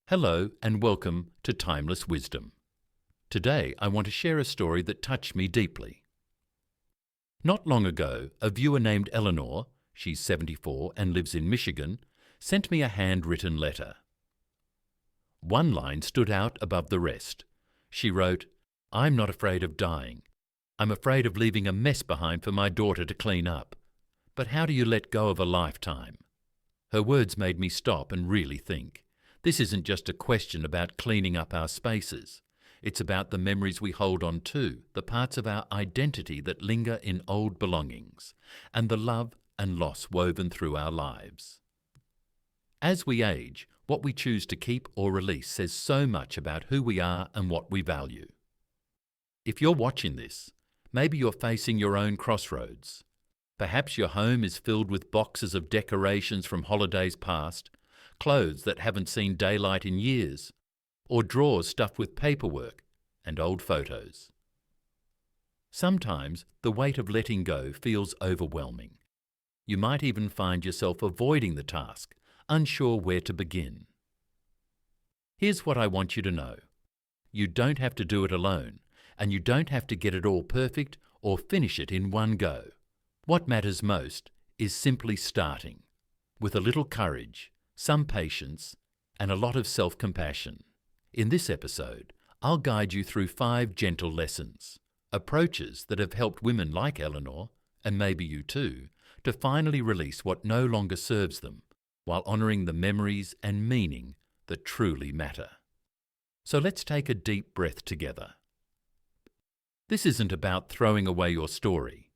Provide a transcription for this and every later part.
Hello and welcome to Timeless Wisdom. Today I want to share a story that touched me deeply. Not long ago, a viewer named Eleanor, she's 74 and lives in Michigan, sent me a handwritten letter. One line stood out above the rest. She wrote, "I'm not afraid of dying. I'm afraid of leaving a mess behind for my daughter to clean up. But how do you let go of a lifetime?" Her words made me stop and really think. This isn't just a question about cleaning up our spaces. It's about the memories we hold on to, the parts of our identity that linger in old belongings, and the love and loss woven through our lives. As we age, what we choose to keep or release says so much about who we are and what we value. If you're watching this, maybe you're facing your own crossroads. Perhaps your home is filled with boxes of decorations from holidays past, clothes that haven't seen daylight in years, or drawers stuffed with paperwork and old photos. Sometimes the weight of letting go feels overwhelming. You might even find yourself avoiding the task, unsure where to begin. Here's what I want you to know. You don't have to do it alone, and you don't have to get it all perfect or finish it in one go. What matters most is simply starting, with a little courage, some patience, and a lot of self-compassion. In this episode, I'll guide you through 5 gentle lessons, approaches that have helped women like Eleanor, and maybe you too, to finally release what no longer serves them, while honouring the memories and meaning that truly matter. So let's take a deep breath together. This isn't about throwing away your story.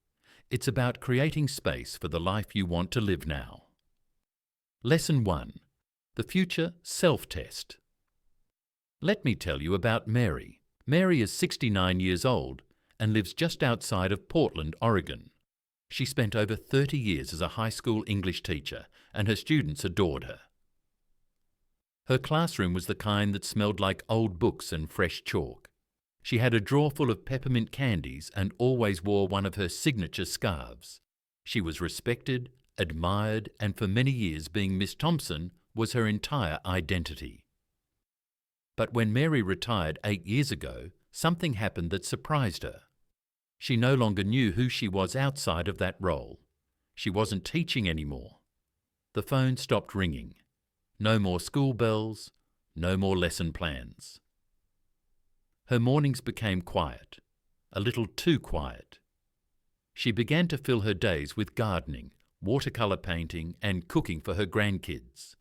It's about creating space for the life you want to live now. Lesson 1. The Future Self-Test. Let me tell you about Mary. Mary is 69 years old and lives just outside of Portland, Oregon. She spent over 30 years as a high school English teacher, and her students adored her. Her classroom was the kind that smelled like old books and fresh chalk. She had a drawer full of peppermint candies and always wore one of her signature scarves. She was respected, admired, and for many years being Miss Thompson was her entire identity. But when Mary retired 8 years ago, something happened that surprised her. She no longer knew who she was outside of that role. She wasn't teaching anymore. The phone stopped ringing. No more school bells, no more lesson plans. Her mornings became quiet, a little too quiet. She began to fill her days with gardening, watercolour painting, and cooking for her grandkids.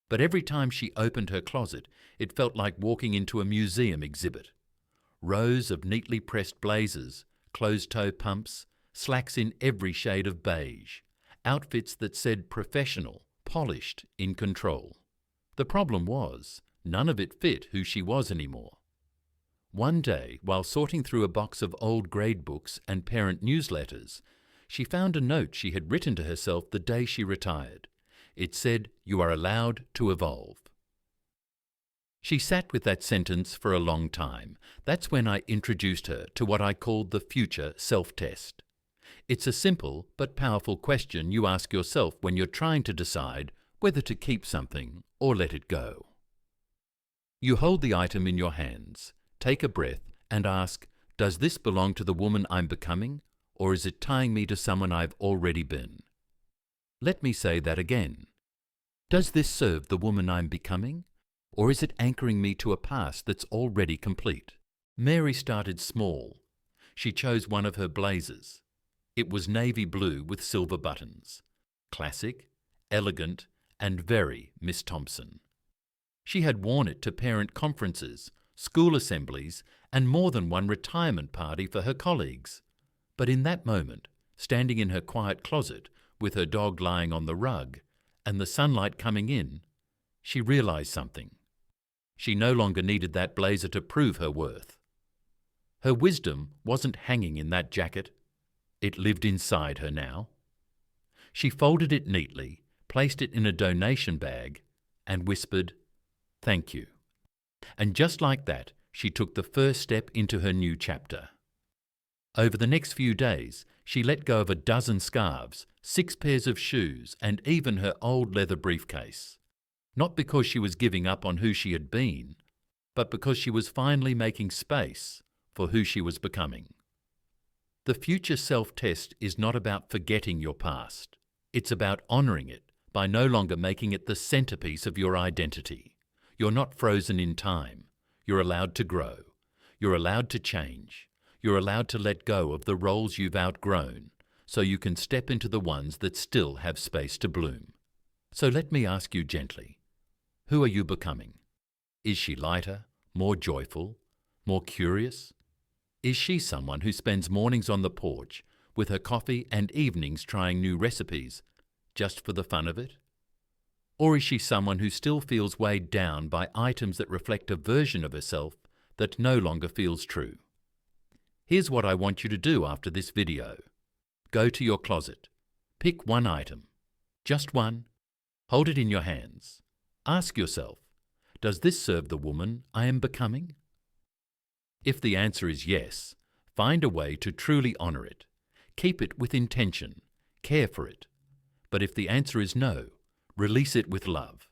But every time she opened her closet, it felt like walking into a museum exhibit. Rows of neatly pressed blazers, closed-toe pumps, slacks in every shade of beige, outfits that said professional, polished, in control. The problem was, none of it fit who she was anymore. One day, while sorting through a box of old grade books and parent newsletters, she found a note she had written to herself the day she retired. It said, "You are allowed to evolve." She sat with that sentence for a long time. That's when I introduced her to what I called the future self-test. It's a simple but powerful question you ask yourself when you're trying to decide whether to keep something or let it go. You hold the item in your hands, take a breath, and ask, does this belong to the woman I'm becoming, or is it tying me to someone I've already been? Let me say that again. Does this serve the woman I'm becoming, or is it anchoring me to a past that's already complete? Mary started small. She chose one of her blazers. It was navy blue with silver buttons. Classic, elegant, and very Miss Thompson. She had worn it to parent conferences, school assemblies, and more than one retirement party for her colleagues. But in that moment, standing in her quiet closet, with her dog lying on the rug, and the sunlight coming in, she realized something. She no longer needed that blazer to prove her worth. Her wisdom wasn't hanging in that jacket. It lived inside her now. She folded it neatly, placed it in a donation bag, and whispered, "Thank you." And just like that, she took the first step into her new chapter. Over the next few days, she let go of a dozen scarves, 6 pairs of shoes, and even her old leather briefcase. Not because she was giving up on who she had been, but because she was finally making space for who she was becoming. The future self-test is not about forgetting your past. It's about honouring it by no longer making it the centerpiece of your identity. You're not frozen in time. You're allowed to grow. You're allowed to change. You're allowed to let go of the roles you've outgrown so you can step into the ones that still have space to bloom. So let me ask you gently, who are you becoming? Is she lighter, more joyful, more curious? Is she someone who spends mornings on the porch with her coffee and evenings trying new recipes just for the fun of it? Or is she someone who still feels weighed down by items that reflect a version of herself that no longer feels true? Here's what I want you to do after this video. Go to your closet. Pick one item. Just one. Hold it in your hands. Ask yourself, does this serve the woman I am becoming? If the answer is yes, find a way to truly honour it. Keep it with intention. Care for it. But if the answer is no, release it with love.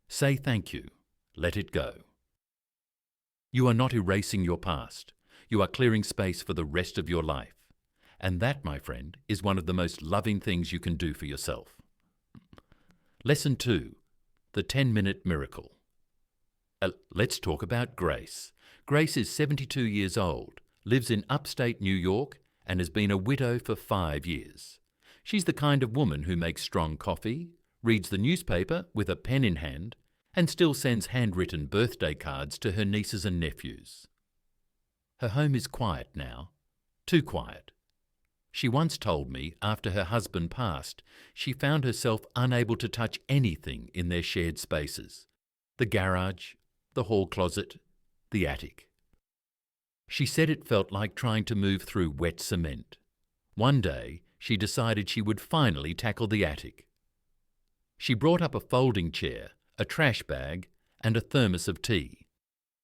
Say thank you. Let it go. You are not erasing your past. You are clearing space for the rest of your life. And that, my friend, is one of the most loving things you can do for yourself. Lesson 2. The 10-minute miracle. Let's talk about Grace. Grace is 72 years old, lives in upstate New York, and has been a widow for 5 years. She's the kind of woman who makes strong coffee, reads the newspaper with a pen in hand, and still sends handwritten birthday cards to her nieces and nephews. Her home is quiet now, too quiet. She once told me after her husband passed, she found herself unable to touch anything in their shared spaces. The garage, the hall closet, the attic. She said it felt like trying to move through wet cement. One day, she decided she would finally tackle the attic. She brought up a folding chair, a trash bag, and a thermos of tea.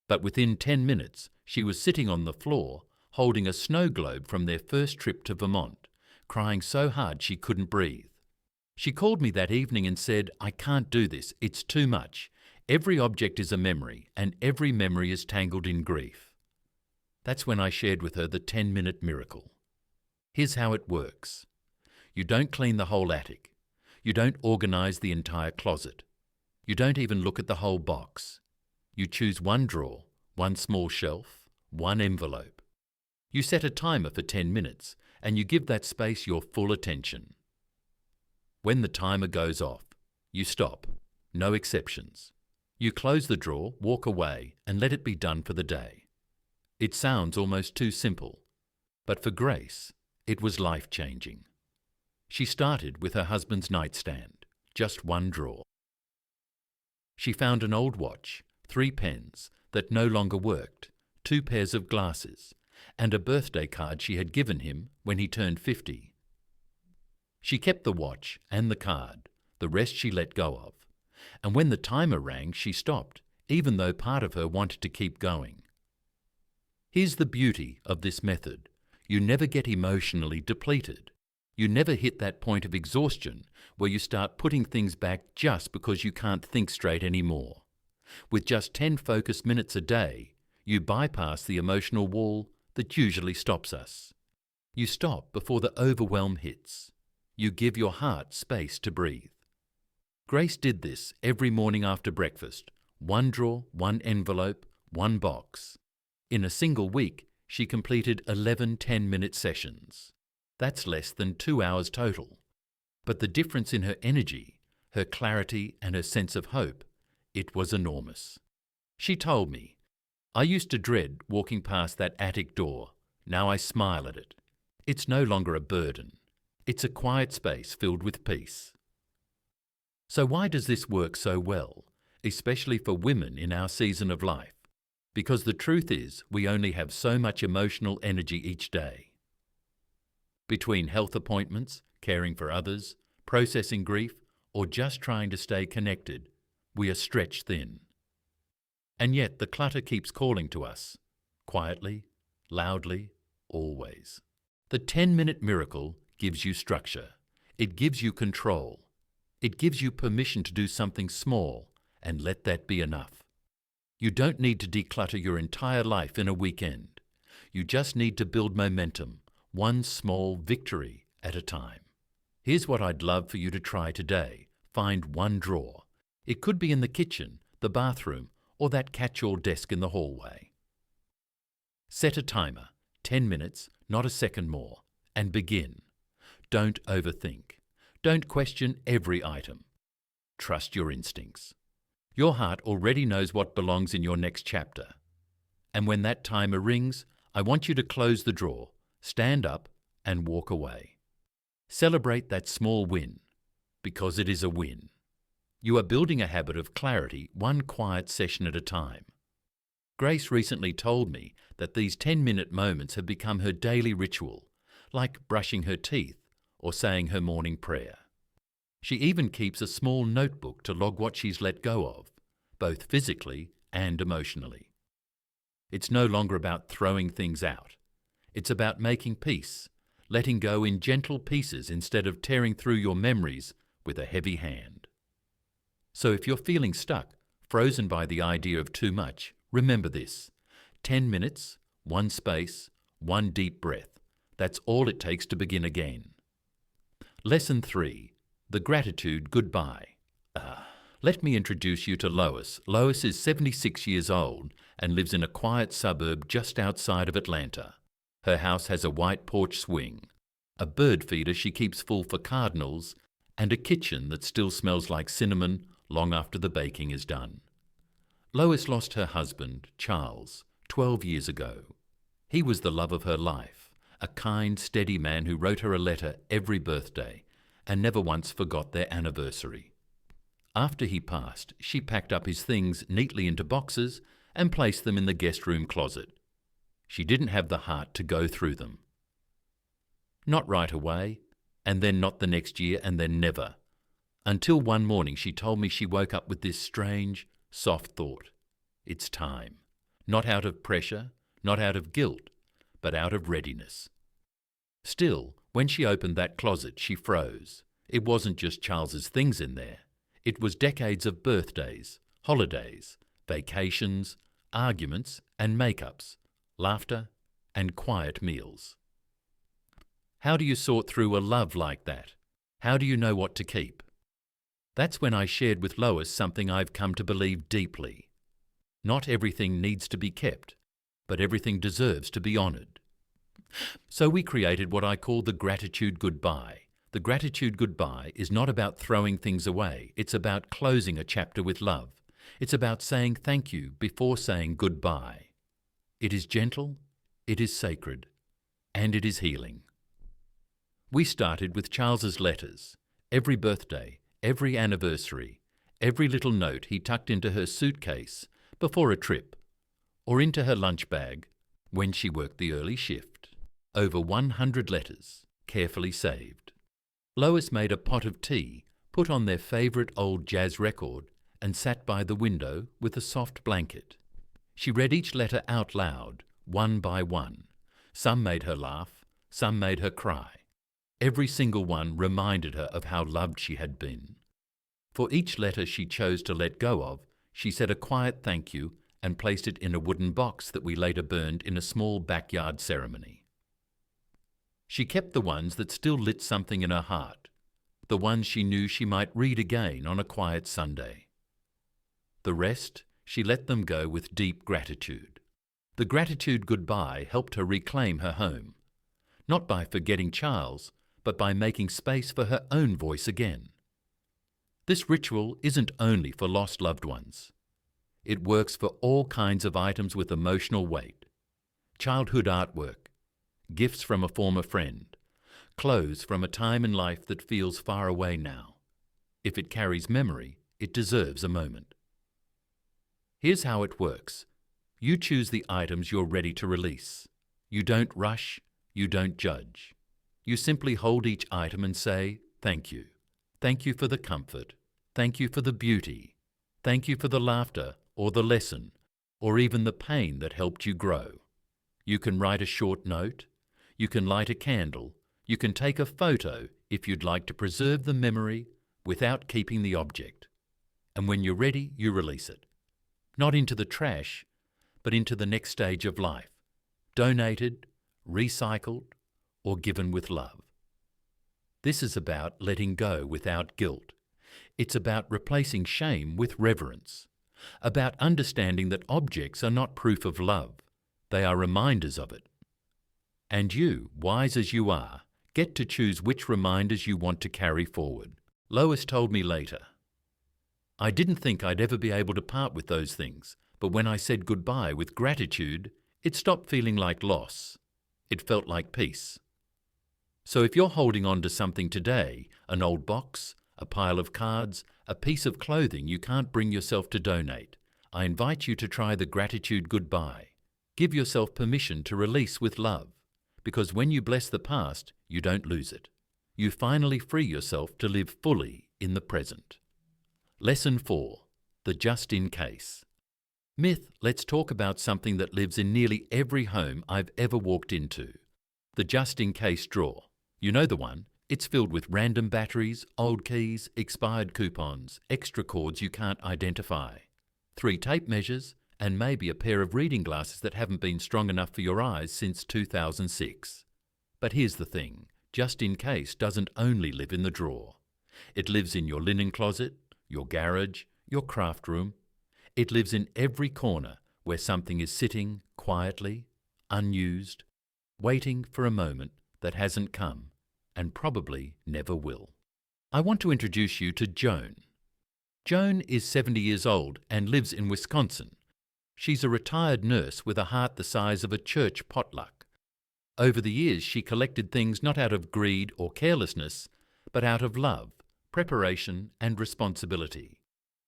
But within 10 minutes, she was sitting on the floor, holding a snow globe from their first trip to Vermont, crying so hard she couldn't breathe. She called me that evening and said, "I can't do this, it's too much. Every object is a memory, and every memory is tangled in grief." That's when I shared with her the 10-minute miracle. Here's how it works. You don't clean the whole attic. You don't organize the entire closet. You don't even look at the whole box. You choose one drawer, one small shelf, one envelope. You set a timer for 10 minutes, and you give that space your full attention. When the timer goes off, you stop. No exceptions. You close the drawer, walk away, and let it be done for the day. It sounds almost too simple, but for Grace, it was life-changing. She started with her husband's nightstand, just one drawer. She found an old watch, 3 pens that no longer worked, 2 pairs of glasses, and a birthday card she had given him when he turned 50. She kept the watch and the card, the rest she let go of. And when the timer rang, she stopped, even though part of her wanted to keep going. Here's the beauty of this method. You never get emotionally depleted. You never hit that point of exhaustion where you start putting things back just because you can't think straight anymore. With just 10 focused minutes a day, you bypass the emotional wall that usually stops us. You stop before the overwhelm hits. You give your heart space to breathe. Grace did this every morning after breakfast. 1 drawer, 1 envelope, 1 box. In a single week, she completed 11 10-minute sessions. That's less than 2 hours total. But the difference in her energy, her clarity, and her sense of hope, it was enormous. She told me, "I used to dread walking past that attic door. Now I smile at it. It's no longer a burden. It's a quiet space filled with peace." So why does this work so well, especially for women in our season of life? Because the truth is, we only have so much emotional energy each day. Between health appointments, caring for others, processing grief, or just trying to stay connected, we are stretched thin. And yet the clutter keeps calling to us, quietly, loudly, always. The 10-minute miracle gives you structure. It gives you control. It gives you permission to do something small and let that be enough. You don't need to declutter your entire life in a weekend. You just need to build momentum, one small victory at a time. Here's what I'd love for you to try today. Find one drawer. It could be in the kitchen, the bathroom, or that catch-all desk in the hallway. Set a timer, 10 minutes, not a second more, and begin. Don't overthink. Don't question every item. Trust your instincts. Your heart already knows what belongs in your next chapter. And when that timer rings, I want you to close the drawer, stand up, and walk away. Celebrate that small win, because it is a win. You are building a habit of clarity, one quiet session at a time. Grace recently told me that these 10-minute moments have become her daily ritual, like brushing her teeth or saying her morning prayer. She even keeps a small notebook to log what she's let go of, both physically and emotionally. It's no longer about throwing things out. It's about making peace, letting go in gentle pieces instead of tearing through your memories with a heavy hand. So if you're feeling stuck, frozen by the idea of too much, remember this: 10 minutes, one space, one deep breath. That's all it takes to begin again. Lesson 3. The Gratitude Goodbye. Let me introduce you to Lois. Lois is 76 years old and lives in a quiet suburb just outside of Atlanta. Her house has a white porch swing, a bird feeder she keeps full for cardinals, and a kitchen that still smells like cinnamon long after the baking is done. Lois lost her husband, Charles, 12 years ago. He was the love of her life, a kind, steady man who wrote her a letter every birthday and never once forgot their anniversary. After he passed, she packed up his things neatly into boxes and placed them in the guest room closet. She didn't have the heart to go through them. Not right away, and then not the next year, and then never. Until one morning she told me she woke up with this strange, soft thought. It's time. Not out of pressure, not out of guilt, but out of readiness. Still, when she opened that closet, she froze. It wasn't just Charles's things in there. It was decades of birthdays, holidays, vacations, arguments and make-ups, laughter and quiet meals. How do you sort through a love like that? How do you know what to keep? That's when I shared with Lois something I've come to believe deeply. Not everything needs to be kept, but everything deserves to be honoured. So we created what I call the Gratitude Goodbye. The Gratitude Goodbye is not about throwing things away. It's about closing a chapter with love. It's about saying thank you before saying goodbye. It is gentle, it is sacred, and it is healing. We started with Charles's letters. Every birthday, every anniversary, every little note he tucked into her suitcase before a trip, or into her lunch bag when she worked the early shift. Over 100 letters, carefully saved. Lois made a pot of tea, put on their favourite old jazz record, and sat by the window with a soft blanket. She read each letter out loud, one by one. Some made her laugh, some made her cry. Every single one reminded her of how loved she had been. For each letter she chose to let go of, she said a quiet thank you and placed it in a wooden box that we later burned in a small backyard ceremony. She kept the ones that still lit something in her heart, the ones she knew she might read again on a quiet Sunday. The rest, she let them go with deep gratitude. The Gratitude Goodbye helped her reclaim her home, not by forgetting Charles, but by making space for her own voice again. This ritual isn't only for lost loved ones. It works for all kinds of items with emotional weight. Childhood artwork, gifts from a former friend, clothes from a time in life that feels far away now. If it carries memory, it deserves a moment. Here's how it works. You choose the items you're ready to release. You don't rush, you don't judge. You simply hold each item and say, thank you. Thank you for the comfort. Thank you for the beauty. Thank you for the laughter or the lesson, or even the pain that helped you grow. You can write a short note. You can light a candle. You can take a photo if you'd like to preserve the memory without keeping the object. And when you're ready, you release it. Not into the trash, but into the next stage of life. Donated, recycled, or given with love. This is about letting go without guilt. It's about replacing shame with reverence. About understanding that objects are not proof of love. They are reminders of it. And you, wise as you are, get to choose which reminders you want to carry forward. Lois told me later, "I didn't think I'd ever be able to part with those things, but when I said goodbye with gratitude, it stopped feeling like loss. It felt like peace." So if you're holding on to something today, an old box, a pile of cards, a piece of clothing you can't bring yourself to donate, I invite you to try the gratitude goodbye. Give yourself permission to release with love, because when you bless the past, you don't lose it. You finally free yourself to live fully in the present. Lesson 4. The just in case. Myth, let's talk about something that lives in nearly every home I've ever walked into. The just in case drawer. You know the one. It's filled with random batteries, old keys, expired coupons, extra cords you can't identify, 3 tape measures, and maybe a pair of reading glasses that haven't been strong enough for your eyes since 2006. But here's the thing. Just in case doesn't only live in the drawer. It lives in your linen closet, your garage, your craft room. It lives in every corner where something is sitting quietly, unused, waiting for a moment that hasn't come and probably never will. I want to introduce you to Joan. Joan is 70 years old and lives in Wisconsin. She's a retired nurse with a heart the size of a church potluck. Over the years, she collected things not out of greed or carelessness, but out of love, preparation, and responsibility.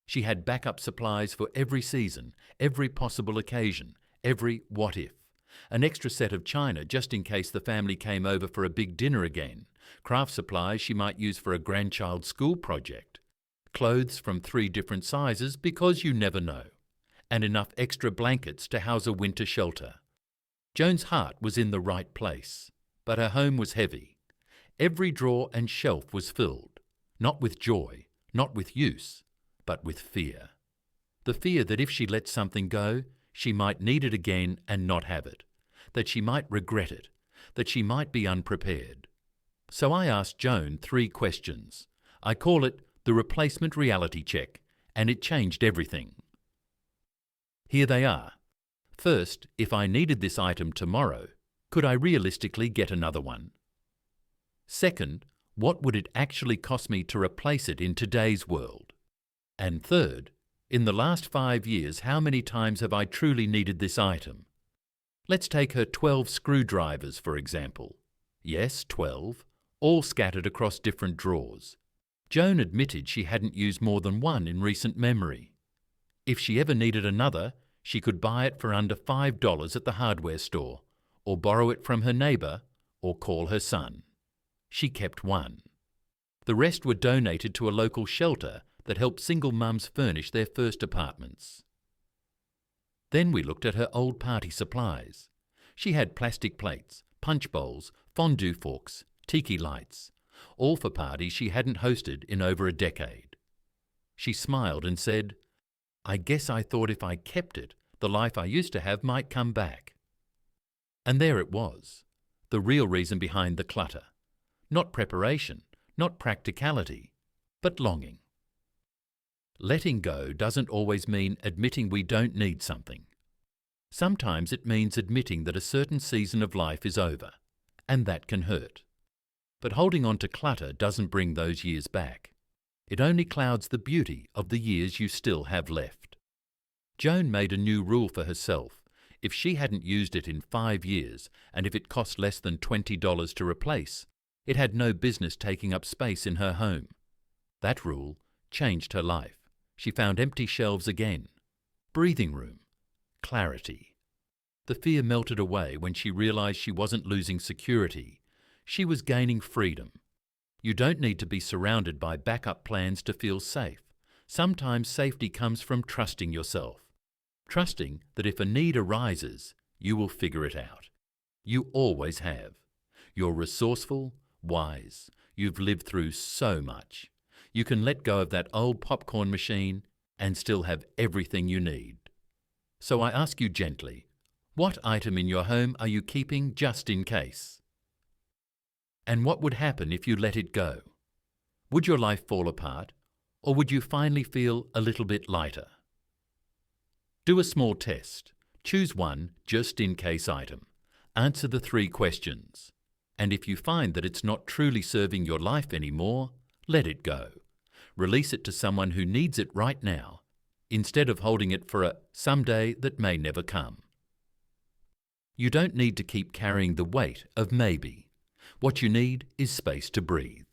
She had backup supplies for every season, every possible occasion, every what if. An extra set of china just in case the family came over for a big dinner again. Craft supplies she might use for a grandchild's school project. Clothes from 3 different sizes because you never know. And enough extra blankets to house a winter shelter. Joan's heart was in the right place, but her home was heavy. Every drawer and shelf was filled, not with joy, not with use, but with fear. The fear that if she let something go, she might need it again and not have it, that she might regret it, that she might be unprepared. So I asked Joan 3 questions. I call it the replacement reality check, and it changed everything. Here they are. First, if I needed this item tomorrow, could I realistically get another one? Second, what would it actually cost me to replace it in today's world? And third, in the last 5 years, how many times have I truly needed this item? Let's take her 12 screwdrivers, for example. Yes, 12, all scattered across different drawers. Joan admitted she hadn't used more than one in recent memory. If she ever needed another, she could buy it for under $5 at the hardware store, or borrow it from her neighbour, or call her son. She kept one. The rest were donated to a local shelter that helped single mums furnish their first apartments. Then we looked at her old party supplies. She had plastic plates, punch bowls, fondue forks, tiki lights, all for parties she hadn't hosted in over a decade. She smiled and said, "I guess I thought if I kept it, the life I used to have might come back." And there it was, the real reason behind the clutter. Not preparation, not practicality, but longing. Letting go doesn't always mean admitting we don't need something. Sometimes it means admitting that a certain season of life is over, and that can hurt. But holding on to clutter doesn't bring those years back. It only clouds the beauty of the years you still have left. Joan made a new rule for herself. If she hadn't used it in 5 years, and if it cost less than $20 to replace, it had no business taking up space in her home. That rule changed her life. She found empty shelves again, breathing room, clarity. The fear melted away when she realized she wasn't losing security. She was gaining freedom. You don't need to be surrounded by backup plans to feel safe. Sometimes safety comes from trusting yourself. Trusting that if a need arises, you will figure it out. You always have. You're resourceful, wise. You've lived through so much. You can let go of that old popcorn machine and still have everything you need. So I ask you gently, what item in your home are you keeping just in case? And what would happen if you let it go? Would your life fall apart, or would you finally feel a little bit lighter? Do a small test. Choose one just-in-case item. Answer the 3 questions. And if you find that it's not truly serving your life anymore, let it go. Release it to someone who needs it right now, instead of holding it for a someday that may never come. You don't need to keep carrying the weight of maybe. What you need is space to breathe.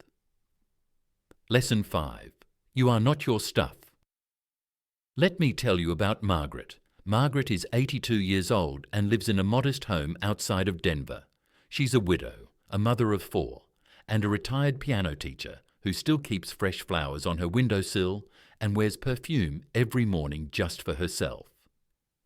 Lesson 5. You are not your stuff. Let me tell you about Margaret. Margaret is 82 years old and lives in a modest home outside of Denver. She's a widow, a mother of 4, and a retired piano teacher who still keeps fresh flowers on her windowsill and wears perfume every morning just for herself.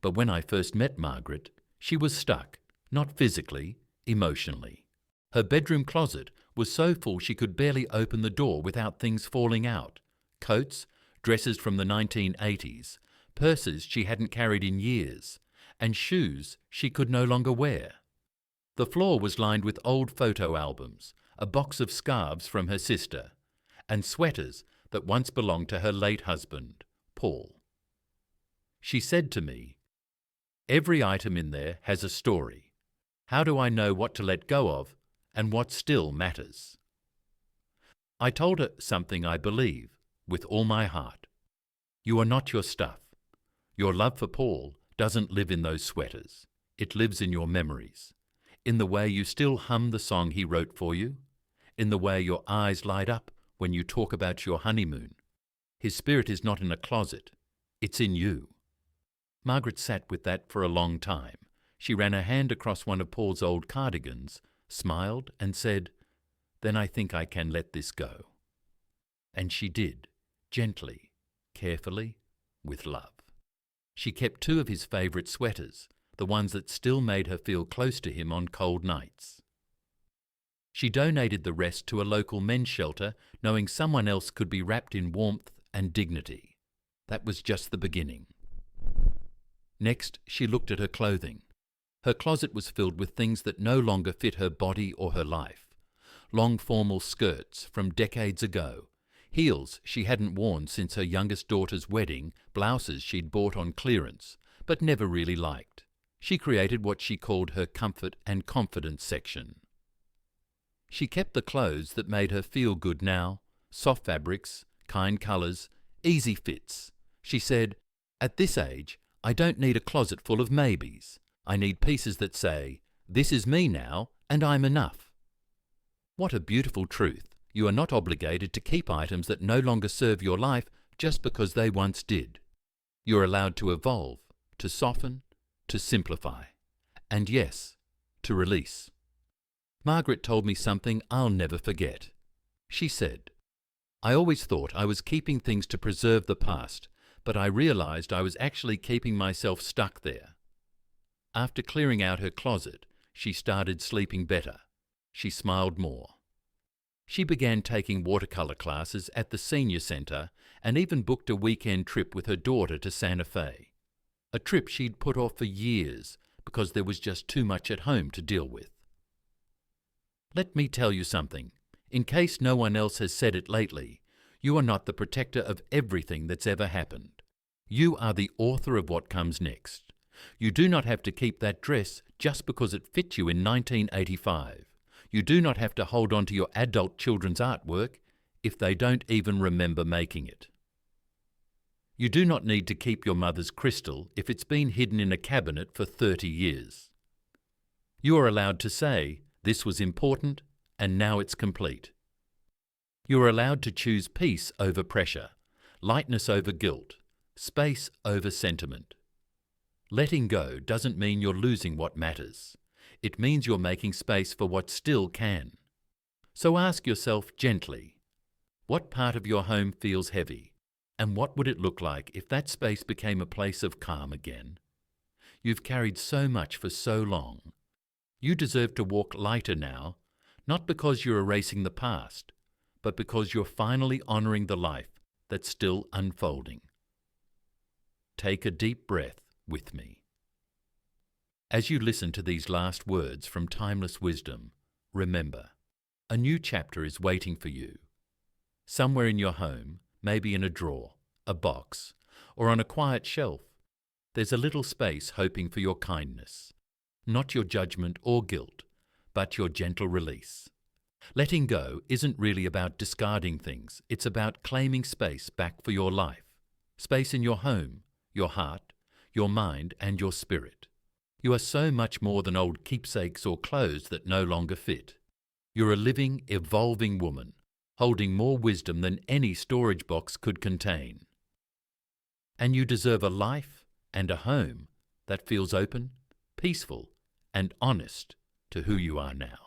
But when I first met Margaret, she was stuck, not physically, emotionally. Her bedroom closet was so full she could barely open the door without things falling out. Coats, dresses from the 1980s, purses she hadn't carried in years, and shoes she could no longer wear. The floor was lined with old photo albums, a box of scarves from her sister, and sweaters that once belonged to her late husband, Paul. She said to me, "Every item in there has a story. How do I know what to let go of and what still matters?" I told her something I believe with all my heart. You are not your stuff. Your love for Paul doesn't live in those sweaters. It lives in your memories, in the way you still hum the song he wrote for you, in the way your eyes light up when you talk about your honeymoon. His spirit is not in a closet. It's in you. Margaret sat with that for a long time. She ran her hand across one of Paul's old cardigans, smiled and said, "Then I think I can let this go." And she did, gently, carefully, with love. She kept 2 of his favourite sweaters, the ones that still made her feel close to him on cold nights. She donated the rest to a local men's shelter, knowing someone else could be wrapped in warmth and dignity. That was just the beginning. Next, she looked at her clothing. Her closet was filled with things that no longer fit her body or her life. Long formal skirts from decades ago, heels she hadn't worn since her youngest daughter's wedding, blouses she'd bought on clearance, but never really liked. She created what she called her comfort and confidence section. She kept the clothes that made her feel good now, soft fabrics, kind colours, easy fits. She said, "At this age, I don't need a closet full of maybes. I need pieces that say, 'This is me now, and I'm enough.'" What a beautiful truth. You are not obligated to keep items that no longer serve your life just because they once did. You're allowed to evolve, to soften, to simplify, and yes, to release. Margaret told me something I'll never forget. She said, "I always thought I was keeping things to preserve the past, but I realized I was actually keeping myself stuck there." After clearing out her closet, she started sleeping better. She smiled more. She began taking watercolor classes at the senior center and even booked a weekend trip with her daughter to Santa Fe, a trip she'd put off for years because there was just too much at home to deal with. Let me tell you something. In case no one else has said it lately, you are not the protector of everything that's ever happened. You are the author of what comes next. You do not have to keep that dress just because it fit you in 1985. You do not have to hold on to your adult children's artwork if they don't even remember making it. You do not need to keep your mother's crystal if it's been hidden in a cabinet for 30 years. You are allowed to say, "This was important, and now it's complete." You are allowed to choose peace over pressure, lightness over guilt, space over sentiment. Letting go doesn't mean you're losing what matters. It means you're making space for what still can. So ask yourself gently, what part of your home feels heavy, and what would it look like if that space became a place of calm again? You've carried so much for so long. You deserve to walk lighter now, not because you're erasing the past, but because you're finally honoring the life that's still unfolding. take a deep breath with me. As you listen to these last words from timeless wisdom, remember, a new chapter is waiting for you. Somewhere in your home, maybe in a drawer, a box, or on a quiet shelf, there's a little space hoping for your kindness. Not your judgment or guilt, but your gentle release. Letting go isn't really about discarding things, it's about claiming space back for your life. Space in your home, your heart, your mind, and your spirit. You are so much more than old keepsakes or clothes that no longer fit. You're a living, evolving woman, holding more wisdom than any storage box could contain. And you deserve a life and a home that feels open, peaceful, and honest to who you are now.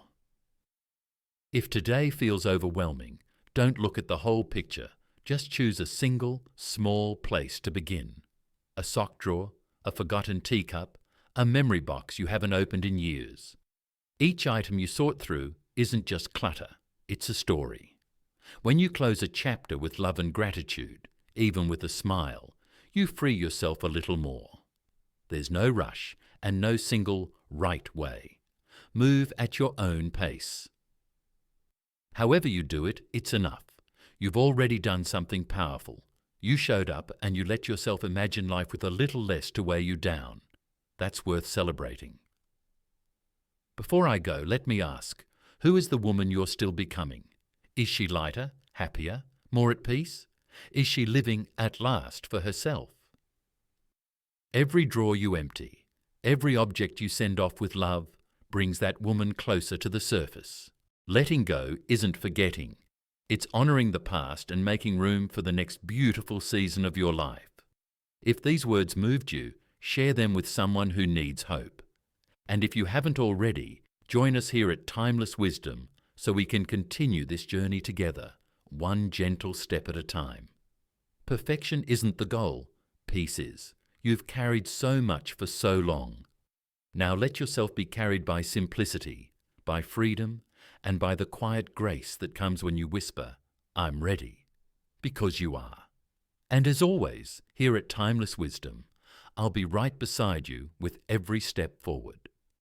If today feels overwhelming, don't look at the whole picture. Just choose a single, small place to begin. A sock drawer, a forgotten teacup, a memory box you haven't opened in years. Each item you sort through isn't just clutter, it's a story. When you close a chapter with love and gratitude, even with a smile, you free yourself a little more. There's no rush and no single right way. Move at your own pace. However you do it, it's enough. You've already done something powerful. You showed up and you let yourself imagine life with a little less to weigh you down. That's worth celebrating. Before I go, let me ask, who is the woman you're still becoming? Is she lighter, happier, more at peace? Is she living at last for herself? Every drawer you empty, every object you send off with love, brings that woman closer to the surface. Letting go isn't forgetting. It's honouring the past and making room for the next beautiful season of your life. If these words moved you, share them with someone who needs hope. And if you haven't already, join us here at Timeless Wisdom so we can continue this journey together, one gentle step at a time. Perfection isn't the goal, peace is. You've carried so much for so long. Now let yourself be carried by simplicity, by freedom, and by the quiet grace that comes when you whisper, I'm ready, because you are. And as always, here at Timeless Wisdom, I'll be right beside you with every step forward.